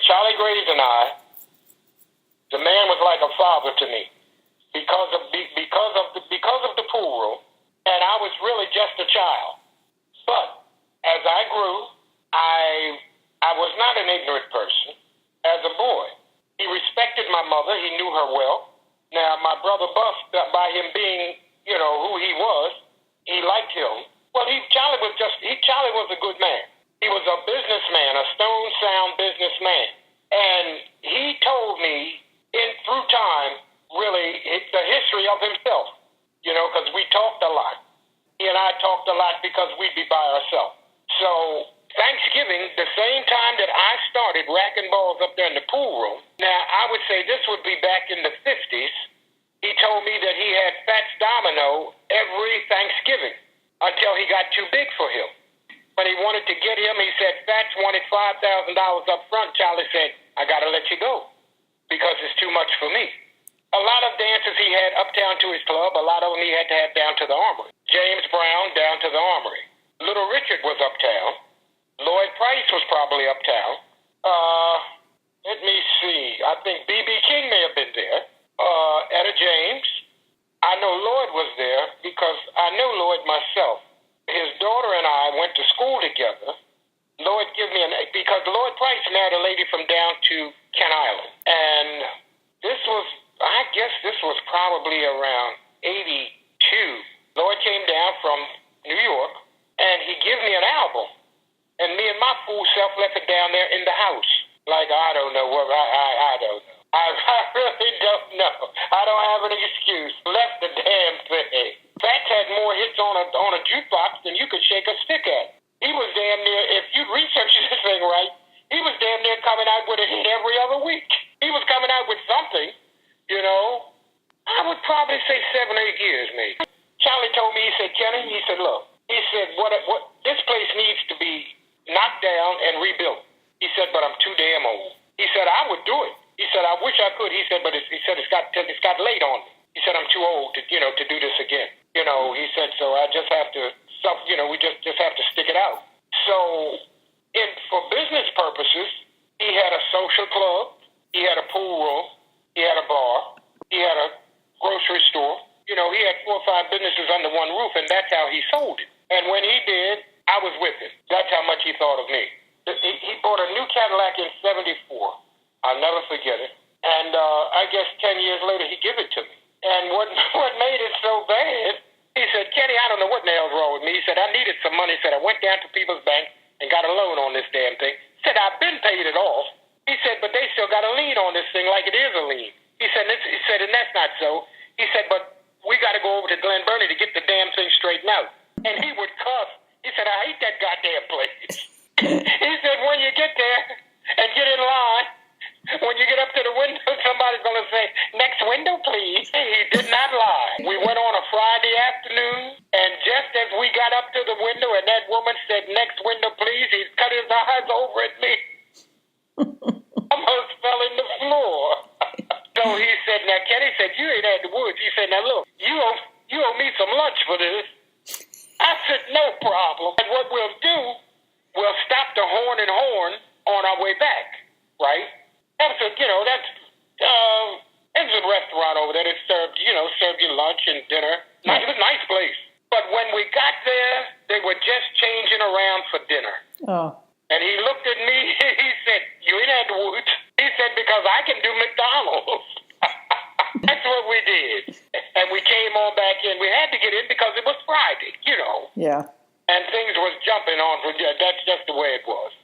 Charlie Graves and I, the man was like a father to me because of the pool room, and I was really just a child. But as I grew, I was not an ignorant person. As a boy, he respected my mother. He knew her well. Now, my brother Buff, by him being, who he was, he liked him. Well, Charlie was a good man. He was a businessman, a stone-sound businessman. And he told me, through time, really, the history of himself, because we talked a lot. He and I talked a lot because we'd be by ourselves. So Thanksgiving, the same time that I started racking balls up there in the pool room, now I would say this would be back in the 50s, he told me that he had Fats Domino every Thanksgiving until he got too big for him. When he wanted to get him, he said, Fats wanted $5,000 up front. Charlie said, I got to let you go because it's too much for me. A lot of dancers he had uptown to his club. A lot of them he had to have down to the Armory. James Brown down to the Armory. Little Richard was uptown. Lloyd Price was probably uptown. Let me see. I think B.B. King may have been there. Etta James. I know Lloyd was there because I knew Lloyd myself. His daughter and I went to school together. Lloyd gave me because Lloyd Price married a lady from down to Kent Island. And I guess this was probably around 82. Lloyd came down from New York and he gave me an album. And me and my fool self left it down there in the house. Like, I don't know what, I don't know. I really don't know. I don't have an excuse. Left the damn thing. Fats had more hits on a jukebox than you could shake a stick at. He was damn near, if you research this thing right, he was damn near coming out with a hit every other week. He was coming out with something, I would probably say 7 or 8 years maybe. Charlie told me, he said, Kenny, he said, look, he said, what this place needs to be knocked down and rebuilt. He said, but I'm too damn old. He said, I would do it. He said, I wish I could. He said, but it's got late on me. He said, I'm too old to do this again. He said, so I just have to, we just have to stick it out. So, for business purposes, he had a social club, he had a pool room, he had a bar, he had a grocery store. He had 4 or 5 businesses under one roof, and that's how he sold it. And when he did, I was with him. That's how much he thought of me. He bought a new Cadillac in 74. I'll never forget it. And I guess 10 years later, he gave it to me. And what made it so bad, he said, Kenny, I don't know what the hell's wrong with me. He said, I needed some money. He said, I went down to People's Bank and got a loan on this damn thing. He said, I've been paid it off. He said, but they still got a lien on this thing like it is a lien. He said, and that's not so. He said, but we got to go over to Glen Burnie to get the damn thing straightened out. And he would cuss. He said, I hate that goddamn place. He said, when you get there and get in line, when you get up to the window, somebody's going to say, next window, please. He did not lie. We went on a Friday afternoon, and just as we got up to the window and that woman said, next window, please, he cut his eyes over at me. Almost fell in the floor. So he said, now, Kenny said, you ain't had the woods. He said, now, look, you owe me some lunch for this. I said, no problem. And what we'll do, we'll stop the Horn and Horn on our way back, right? There's a restaurant over there that served you lunch and dinner. It was a nice place. But when we got there, they were just changing around for dinner. Oh. And he looked at me, he said, you ain't had the woods. He said, because I can do McDonald's. That's what we did. And we came on back in. We had to get in because it was Friday, Yeah. And things was jumping on. That's just the way it was.